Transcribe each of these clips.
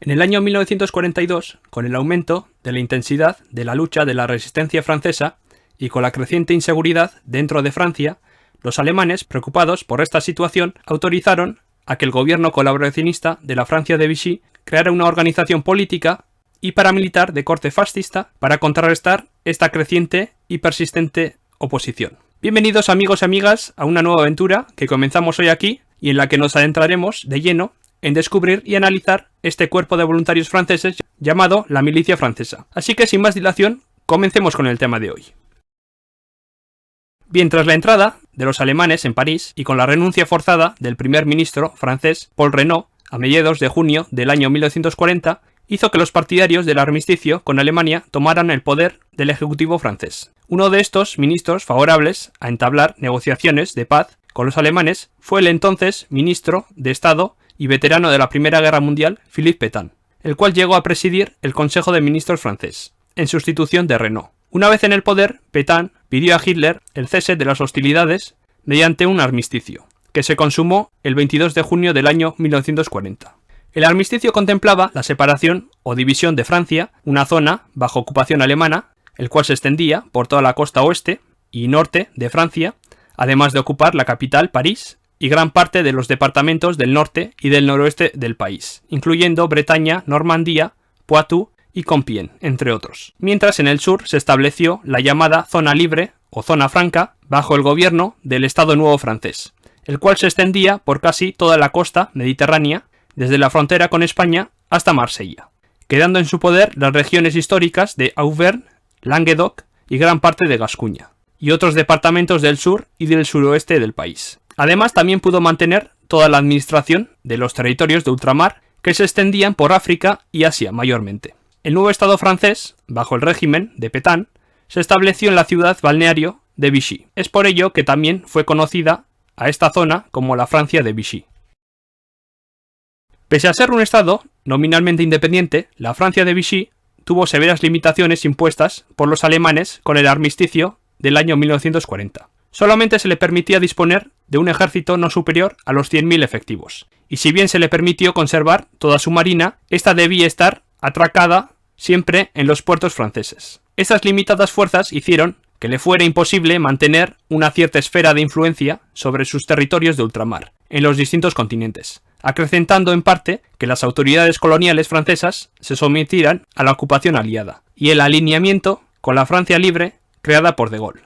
En el año 1942, con el aumento de la intensidad de la lucha de la resistencia francesa y con la creciente inseguridad dentro de Francia, los alemanes, preocupados por esta situación, autorizaron a que el gobierno colaboracionista de la Francia de Vichy creara una organización política y paramilitar de corte fascista para contrarrestar esta creciente y persistente oposición. Bienvenidos amigos y amigas a una nueva aventura que comenzamos hoy aquí y en la que nos adentraremos de lleno en descubrir y analizar este cuerpo de voluntarios franceses llamado la Milicia Francesa. Así que sin más dilación, comencemos con el tema de hoy. Bien, tras la entrada de los alemanes en París y con la renuncia forzada del primer ministro francés Paul Reynaud a mediados de junio del año 1940, hizo que los partidarios del armisticio con Alemania tomaran el poder del ejecutivo francés. Uno de estos ministros favorables a entablar negociaciones de paz con los alemanes fue el entonces ministro de Estado y veterano de la Primera Guerra Mundial, Philippe Pétain, el cual llegó a presidir el Consejo de Ministros francés, en sustitución de Reynaud. Una vez en el poder, Pétain pidió a Hitler el cese de las hostilidades mediante un armisticio, que se consumó el 22 de junio del año 1940. El armisticio contemplaba la separación o división de Francia, una zona bajo ocupación alemana, el cual se extendía por toda la costa oeste y norte de Francia, además de ocupar la capital, París, y gran parte de los departamentos del norte y del noroeste del país, incluyendo Bretaña, Normandía, Poitou y Compiègne, entre otros. Mientras en el sur se estableció la llamada Zona Libre o Zona Franca bajo el gobierno del Estado Nuevo francés, el cual se extendía por casi toda la costa mediterránea, desde la frontera con España hasta Marsella, quedando en su poder las regiones históricas de Auvergne, Languedoc y gran parte de Gascuña, y otros departamentos del sur y del suroeste del país. Además, también pudo mantener toda la administración de los territorios de ultramar que se extendían por África y Asia mayormente. El nuevo Estado francés, bajo el régimen de Pétain, se estableció en la ciudad balneario de Vichy. Es por ello que también fue conocida a esta zona como la Francia de Vichy. Pese a ser un Estado nominalmente independiente, la Francia de Vichy tuvo severas limitaciones impuestas por los alemanes con el armisticio del año 1940. Solamente se le permitía disponer de un ejército no superior a los 100.000 efectivos, y si bien se le permitió conservar toda su marina, esta debía estar atracada siempre en los puertos franceses. Estas limitadas fuerzas hicieron que le fuera imposible mantener una cierta esfera de influencia sobre sus territorios de ultramar, en los distintos continentes, acrecentando en parte que las autoridades coloniales francesas se sometieran a la ocupación aliada, y el alineamiento con la Francia libre creada por De Gaulle.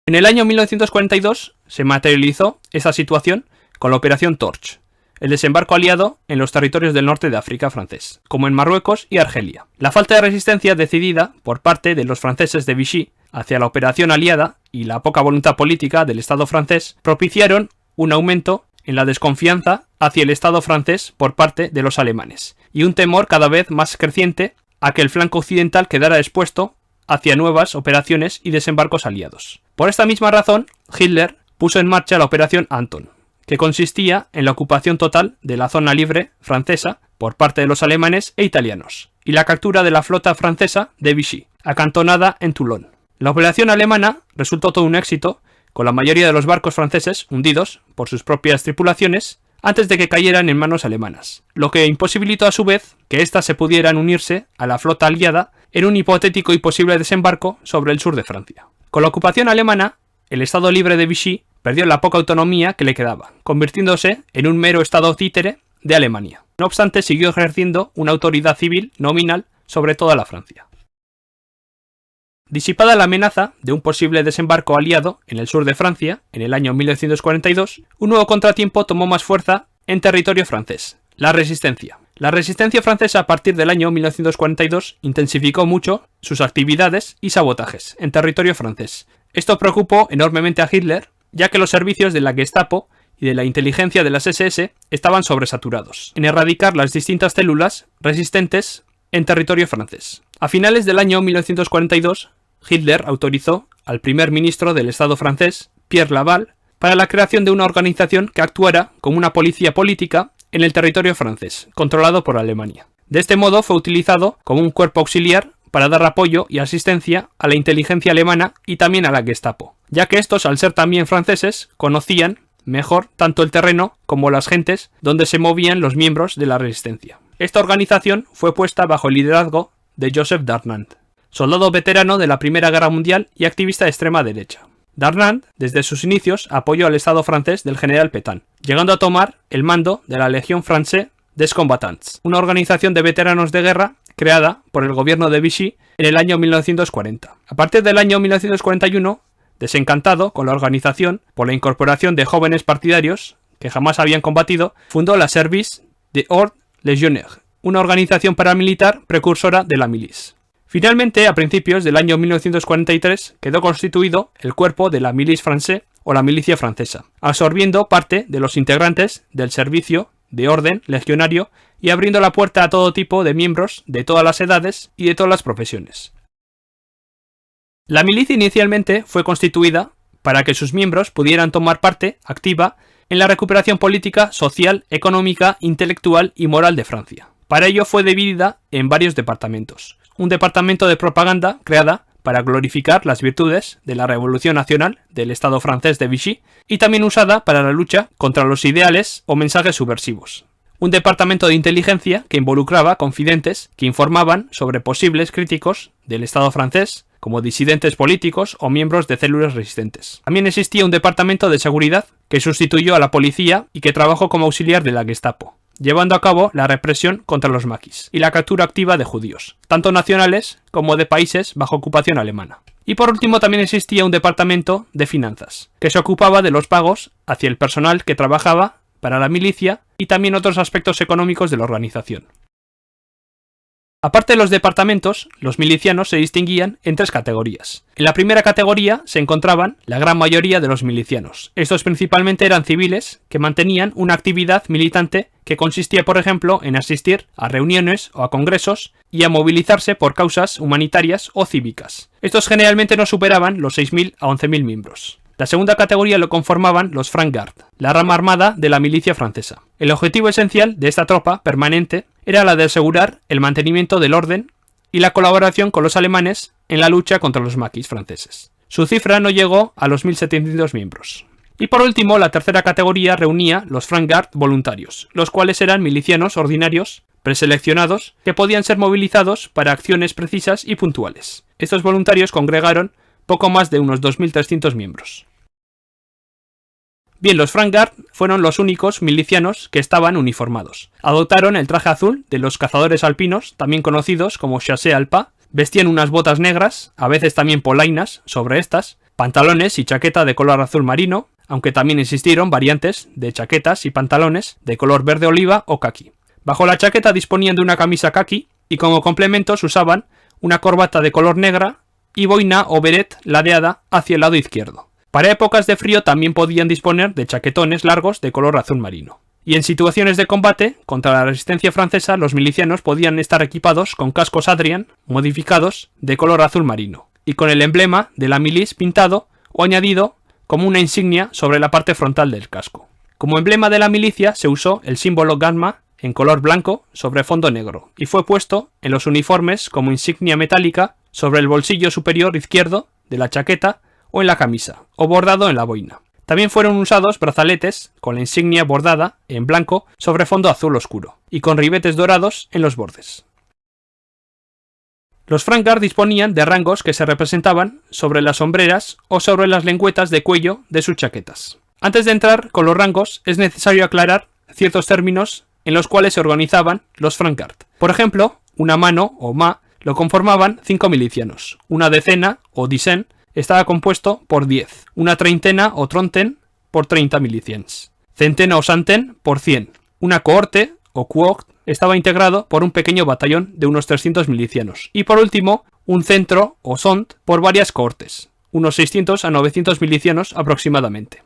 En el año 1942 se materializó esa situación con la Operación Torch, el desembarco aliado en los territorios del norte de África francés, como en Marruecos y Argelia. La falta de resistencia decidida por parte de los franceses de Vichy hacia la operación aliada y la poca voluntad política del Estado francés propiciaron un aumento en la desconfianza hacia el Estado francés por parte de los alemanes, y un temor cada vez más creciente a que el flanco occidental quedara expuesto hacia nuevas operaciones y desembarcos aliados. Por esta misma razón, Hitler puso en marcha la Operación Anton, que consistía en la ocupación total de la zona libre francesa por parte de los alemanes e italianos, y la captura de la flota francesa de Vichy, acantonada en Toulon. La operación alemana resultó todo un éxito, con la mayoría de los barcos franceses hundidos por sus propias tripulaciones antes de que cayeran en manos alemanas, lo que imposibilitó a su vez que éstas se pudieran unirse a la flota aliada en un hipotético y posible desembarco sobre el sur de Francia. Con la ocupación alemana, el Estado libre de Vichy perdió la poca autonomía que le quedaba, convirtiéndose en un mero Estado títere de Alemania. No obstante, siguió ejerciendo una autoridad civil nominal sobre toda la Francia. Disipada la amenaza de un posible desembarco aliado en el sur de Francia, en el año 1942, un nuevo contratiempo tomó más fuerza en territorio francés: la resistencia. La resistencia francesa a partir del año 1942 intensificó mucho sus actividades y sabotajes en territorio francés. Esto preocupó enormemente a Hitler, ya que los servicios de la Gestapo y de la inteligencia de las SS estaban sobresaturados en erradicar las distintas células resistentes en territorio francés. A finales del año 1942, Hitler autorizó al primer ministro del Estado francés, Pierre Laval, para la creación de una organización que actuara como una policía política en el territorio francés, controlado por Alemania. De este modo fue utilizado como un cuerpo auxiliar para dar apoyo y asistencia a la inteligencia alemana y también a la Gestapo, ya que estos, al ser también franceses, conocían mejor tanto el terreno como las gentes donde se movían los miembros de la resistencia. Esta organización fue puesta bajo el liderazgo de Joseph Darnand, soldado veterano de la Primera Guerra Mundial y activista de extrema derecha. Darnand, desde sus inicios, apoyó al Estado francés del general Pétain, llegando a tomar el mando de la Légion Française des Combattants, una organización de veteranos de guerra creada por el gobierno de Vichy en el año 1940. A partir del año 1941, desencantado con la organización por la incorporación de jóvenes partidarios que jamás habían combatido, fundó la Service des Ordres Légionnaires, una organización paramilitar precursora de la milice. Finalmente, a principios del año 1943, quedó constituido el cuerpo de la Milice Française o la milicia francesa, absorbiendo parte de los integrantes del servicio de orden legionario y abriendo la puerta a todo tipo de miembros de todas las edades y de todas las profesiones. La milicia inicialmente fue constituida para que sus miembros pudieran tomar parte activa en la recuperación política, social, económica, intelectual y moral de Francia. Para ello fue dividida en varios departamentos. Un departamento de propaganda creada para glorificar las virtudes de la Revolución Nacional del Estado francés de Vichy y también usada para la lucha contra los ideales o mensajes subversivos. Un departamento de inteligencia que involucraba confidentes que informaban sobre posibles críticos del Estado francés, como disidentes políticos o miembros de células resistentes. También existía un departamento de seguridad que sustituyó a la policía y que trabajó como auxiliar de la Gestapo, llevando a cabo la represión contra los maquis y la captura activa de judíos, tanto nacionales como de países bajo ocupación alemana. Y por último también existía un departamento de finanzas, que se ocupaba de los pagos hacia el personal que trabajaba para la milicia y también otros aspectos económicos de la organización. Aparte de los departamentos, los milicianos se distinguían en tres categorías. En la primera categoría se encontraban la gran mayoría de los milicianos. Estos principalmente eran civiles que mantenían una actividad militante que consistía, por ejemplo, en asistir a reuniones o a congresos y a movilizarse por causas humanitarias o cívicas. Estos generalmente no superaban los 6.000 a 11.000 miembros. La segunda categoría lo conformaban los Franc Garde, la rama armada de la milicia francesa. El objetivo esencial de esta tropa permanente era la de asegurar el mantenimiento del orden y la colaboración con los alemanes en la lucha contra los maquis franceses. Su cifra no llegó a los 1.700 miembros. Y por último, la tercera categoría reunía los Franc Garde voluntarios, los cuales eran milicianos ordinarios preseleccionados que podían ser movilizados para acciones precisas y puntuales. Estos voluntarios congregaron poco más de unos 2.300 miembros. Bien, los Franc Garde fueron los únicos milicianos que estaban uniformados. Adoptaron el traje azul de los cazadores alpinos, también conocidos como chassé alpin, vestían unas botas negras, a veces también polainas sobre estas, pantalones y chaqueta de color azul marino, aunque también existieron variantes de chaquetas y pantalones de color verde oliva o caqui. Bajo la chaqueta disponían de una camisa caqui y como complementos usaban una corbata de color negra y boina o beret ladeada hacia el lado izquierdo. Para épocas de frío también podían disponer de chaquetones largos de color azul marino. Y en situaciones de combate contra la resistencia francesa, los milicianos podían estar equipados con cascos Adrien modificados de color azul marino y con el emblema de la milice pintado o añadido como una insignia sobre la parte frontal del casco. Como emblema de la milicia se usó el símbolo gamma en color blanco sobre fondo negro y fue puesto en los uniformes como insignia metálica sobre el bolsillo superior izquierdo de la chaqueta o en la camisa, o bordado en la boina. También fueron usados brazaletes con la insignia bordada en blanco sobre fondo azul oscuro y con ribetes dorados en los bordes. Los Franc Garde disponían de rangos que se representaban sobre las sombreras o sobre las lengüetas de cuello de sus chaquetas. Antes de entrar con los rangos es necesario aclarar ciertos términos en los cuales se organizaban los Franc Garde. Por ejemplo, una mano o ma lo conformaban 5 milicianos, una decena o dizaine estaba compuesto por 10, una treintena o trentaine por 30 milicians, centena o centaine por 100, una cohorte o cohorte estaba integrado por un pequeño batallón de unos 300 milicianos y por último un centro o sont por varias cohortes, unos 600 a 900 milicianos aproximadamente.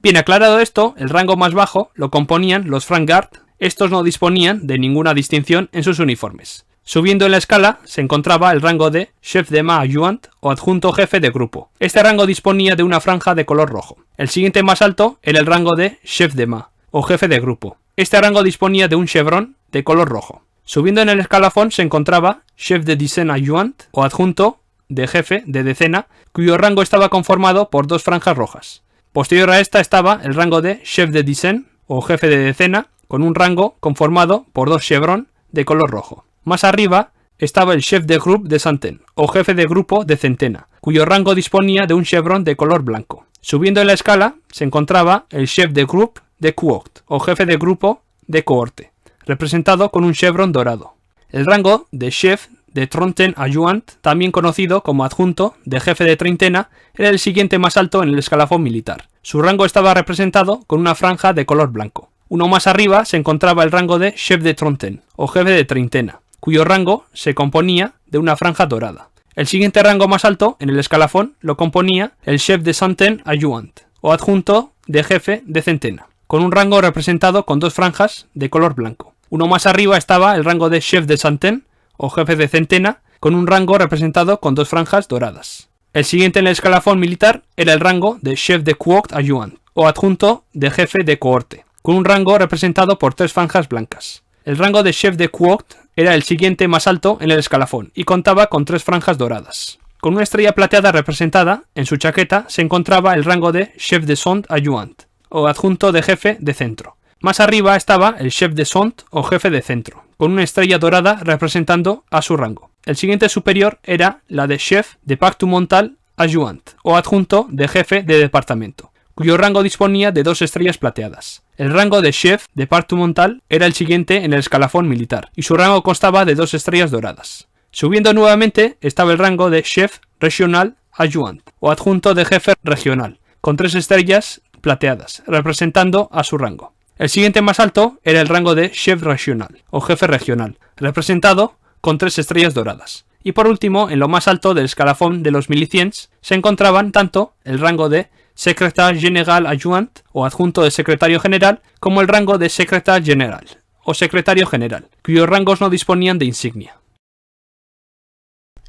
Bien aclarado esto, el rango más bajo lo componían los Franc Garde. Estos no disponían de ninguna distinción en sus uniformes. Subiendo en la escala se encontraba el rango de chef de ma adjoint o adjunto jefe de grupo. Este rango disponía de una franja de color rojo. El siguiente más alto era el rango de chef de ma o jefe de grupo. Este rango disponía de un chevron de color rojo. Subiendo en el escalafón se encontraba chef de dizaine adjoint o adjunto de jefe de decena, cuyo rango estaba conformado por 2 franjas rojas. Posterior a esta estaba el rango de chef de dizaine o jefe de decena, con un rango conformado por 2 chevrons de color rojo. Más arriba estaba el chef de groupe de centaine, o jefe de grupo de centena, cuyo rango disponía de un chevron de color blanco. Subiendo en la escala se encontraba el chef de groupe de cohorte, o jefe de grupo de cohorte, representado con un chevron dorado. El rango de chef de trentaine adjoint, también conocido como adjunto de jefe de treintena, era el siguiente más alto en el escalafón militar. Su rango estaba representado con una franja de color blanco. Uno más arriba se encontraba el rango de chef de trentaine, o jefe de treintena, cuyo rango se componía de una franja dorada. El siguiente rango más alto en el escalafón lo componía el chef de centaine adjoint, o adjunto de jefe de centena, con un rango representado con 2 franjas de color blanco. Uno más arriba estaba el rango de chef de centaine, o jefe de centena, con un rango representado con 2 franjas doradas. El siguiente en el escalafón militar era el rango de chef de cohorte adjoint, o adjunto de jefe de cohorte, con un rango representado por 3 franjas blancas. El rango de chef de cohorte era el siguiente más alto en el escalafón y contaba con 3 franjas doradas. Con una estrella plateada representada en su chaqueta se encontraba el rango de chef de centre adjoint, o adjunto de jefe de centro. Más arriba estaba el chef de centre, o jefe de centro, con una estrella dorada representando a su rango. El siguiente superior era la de chef de départemental adjoint, o adjunto de jefe de departamento, cuyo rango disponía de 2 estrellas plateadas. El rango de chef départemental era el siguiente en el escalafón militar, y su rango constaba de 2 estrellas doradas. Subiendo nuevamente estaba el rango de chef régional adjoint, o adjunto de jefe regional, con 3 estrellas plateadas, representando a su rango. El siguiente más alto era el rango de chef régional, o jefe regional, representado con 3 estrellas doradas. Y por último, en lo más alto del escalafón de los miliciens, se encontraban tanto el rango de secrétaire général adjoint, o adjunto de secretario general, como el rango de secrétaire général, o secretario general, cuyos rangos no disponían de insignia.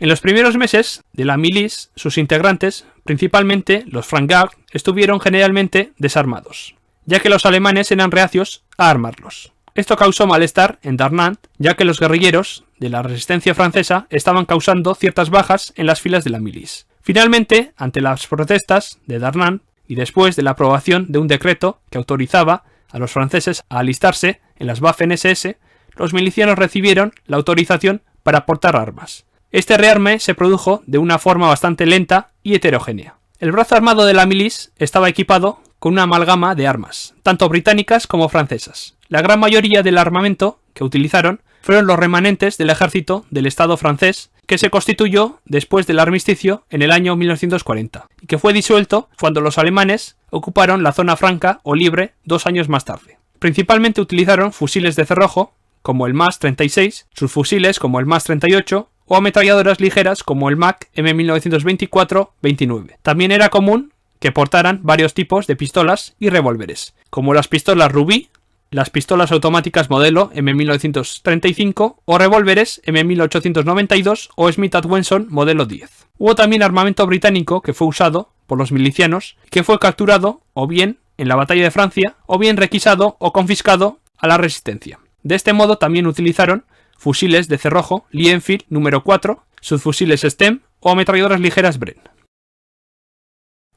En los primeros meses de la milice, sus integrantes, principalmente los francs-gardes, estuvieron generalmente desarmados, ya que los alemanes eran reacios a armarlos. Esto causó malestar en Darnand, ya que los guerrilleros de la resistencia francesa estaban causando ciertas bajas en las filas de la milice. Finalmente, ante las protestas de Darnand y después de la aprobación de un decreto que autorizaba a los franceses a alistarse en las Waffen-SS, los milicianos recibieron la autorización para portar armas. Este rearme se produjo de una forma bastante lenta y heterogénea. El brazo armado de la milice estaba equipado con una amalgama de armas, tanto británicas como francesas. La gran mayoría del armamento que utilizaron fueron los remanentes del ejército del Estado francés, que se constituyó después del armisticio en el año 1940, y que fue disuelto cuando los alemanes ocuparon la zona franca o libre 2 años más tarde. Principalmente utilizaron fusiles de cerrojo, como el MAS 36, subfusiles como el MAS 38, o ametralladoras ligeras como el MAC M1924-29. También era común que portaran varios tipos de pistolas y revólveres, como las pistolas Rubí, las pistolas automáticas modelo M1935 o revólveres M1892 o Smith & Wesson modelo 10. Hubo también armamento británico que fue usado por los milicianos, que fue capturado o bien en la batalla de Francia o bien requisado o confiscado a la resistencia. De este modo también utilizaron fusiles de cerrojo Lee Enfield número 4, subfusiles STEM o ametralladoras ligeras Bren.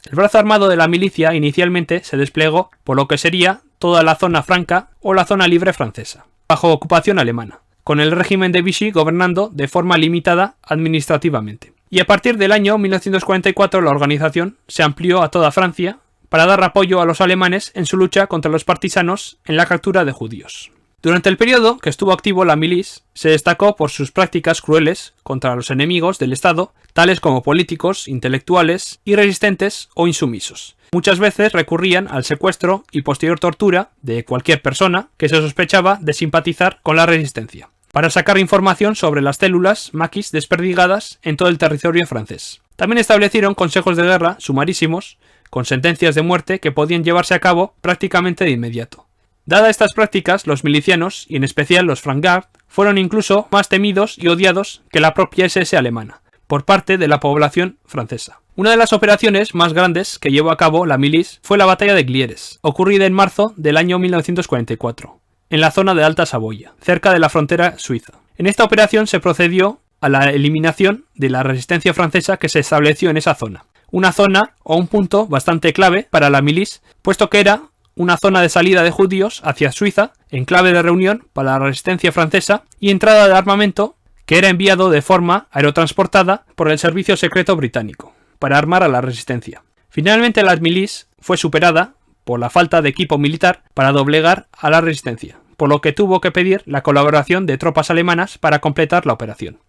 El brazo armado de la milicia inicialmente se desplegó por lo que sería toda la zona franca o la zona libre francesa, bajo ocupación alemana, con el régimen de Vichy gobernando de forma limitada administrativamente. Y a partir del año 1944 la organización se amplió a toda Francia para dar apoyo a los alemanes en su lucha contra los partisanos en la captura de judíos. Durante el periodo que estuvo activo la milice, se destacó por sus prácticas crueles contra los enemigos del Estado, tales como políticos, intelectuales, irresistentes o insumisos. Muchas veces recurrían al secuestro y posterior tortura de cualquier persona que se sospechaba de simpatizar con la resistencia, para sacar información sobre las células maquis desperdigadas en todo el territorio francés. También establecieron consejos de guerra sumarísimos, con sentencias de muerte que podían llevarse a cabo prácticamente de inmediato. Dadas estas prácticas, los milicianos, y en especial los francs-gardes, fueron incluso más temidos y odiados que la propia SS alemana, por parte de la población francesa. Una de las operaciones más grandes que llevó a cabo la milice fue la batalla de Glières, ocurrida en marzo del año 1944, en la zona de Alta Saboya, cerca de la frontera suiza. En esta operación se procedió a la eliminación de la resistencia francesa que se estableció en esa zona. Una zona o un punto bastante clave para la milice, puesto que era una zona de salida de judíos hacia Suiza, enclave de reunión para la resistencia francesa y entrada de armamento que era enviado de forma aerotransportada por el servicio secreto británico para armar a la resistencia. Finalmente la milicia fue superada por la falta de equipo militar para doblegar a la resistencia, por lo que tuvo que pedir la colaboración de tropas alemanas para completar la operación.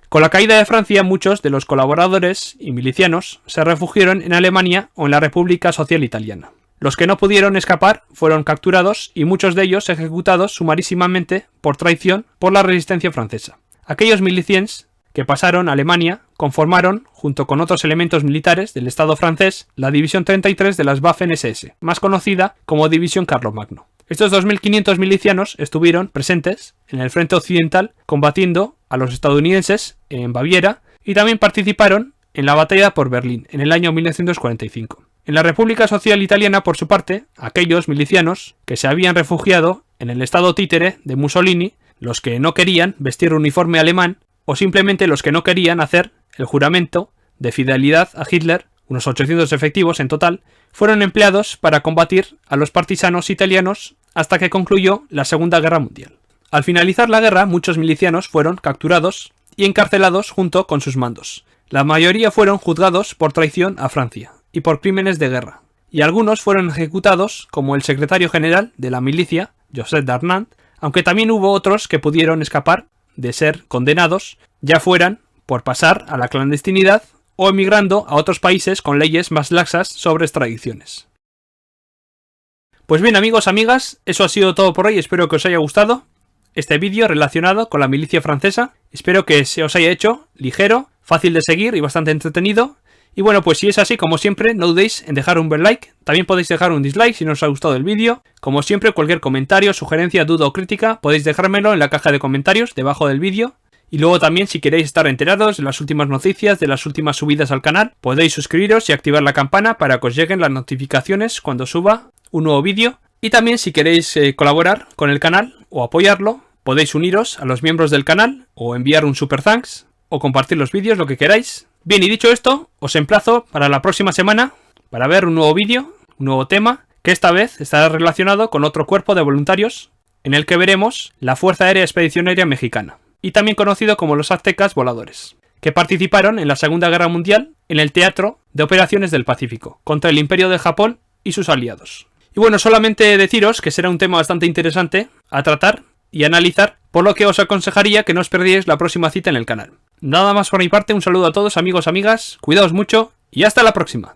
Con la caída de Francia, muchos de los colaboradores y milicianos se refugiaron en Alemania o en la República Social Italiana. Los que no pudieron escapar fueron capturados y muchos de ellos ejecutados sumarísimamente por traición por la resistencia francesa. Aquellos milicianos que pasaron a Alemania conformaron, junto con otros elementos militares del Estado francés, la División 33 de las Waffen-SS, más conocida como División Carlomagno. Estos 2.500 milicianos estuvieron presentes en el frente occidental combatiendo a los estadounidenses en Baviera y también participaron en la batalla por Berlín en el año 1945. En la República Social Italiana, por su parte, aquellos milicianos que se habían refugiado en el estado títere de Mussolini, los que no querían vestir uniforme alemán o simplemente los que no querían hacer el juramento de fidelidad a Hitler, unos 800 efectivos en total, fueron empleados para combatir a los partisanos italianos hasta que concluyó la Segunda Guerra Mundial. Al finalizar la guerra, muchos milicianos fueron capturados y encarcelados junto con sus mandos. La mayoría fueron juzgados por traición a Francia y por crímenes de guerra, y algunos fueron ejecutados como el secretario general de la milicia, Joseph Darnand, aunque también hubo otros que pudieron escapar de ser condenados, ya fueran por pasar a la clandestinidad o emigrando a otros países con leyes más laxas sobre extradiciones. Pues bien, amigos, amigas, eso ha sido todo por hoy, espero que os haya gustado este vídeo relacionado con la milicia francesa, espero que se os haya hecho ligero, fácil de seguir y bastante entretenido. Y bueno, pues si es así, como siempre, no dudéis en dejar un buen like, también podéis dejar un dislike si no os ha gustado el vídeo. Como siempre, cualquier comentario, sugerencia, duda o crítica, podéis dejármelo en la caja de comentarios debajo del vídeo. Y luego también, si queréis estar enterados de las últimas noticias, de las últimas subidas al canal, podéis suscribiros y activar la campana para que os lleguen las notificaciones cuando suba un nuevo vídeo. Y también, si queréis colaborar con el canal o apoyarlo, podéis uniros a los miembros del canal o enviar un super thanks o compartir los vídeos, lo que queráis. Bien, y dicho esto, os emplazo para la próxima semana para ver un nuevo vídeo, un nuevo tema, que esta vez estará relacionado con otro cuerpo de voluntarios, en el que veremos la Fuerza Aérea Expedicionaria Mexicana, y también conocido como los Aztecas Voladores, que participaron en la Segunda Guerra Mundial en el Teatro de Operaciones del Pacífico, contra el Imperio de Japón y sus aliados. Y bueno, solamente deciros que será un tema bastante interesante a tratar y analizar, por lo que os aconsejaría que no os perdierais la próxima cita en el canal. Nada más por mi parte, un saludo a todos, amigos, amigas, cuidaos mucho y hasta la próxima.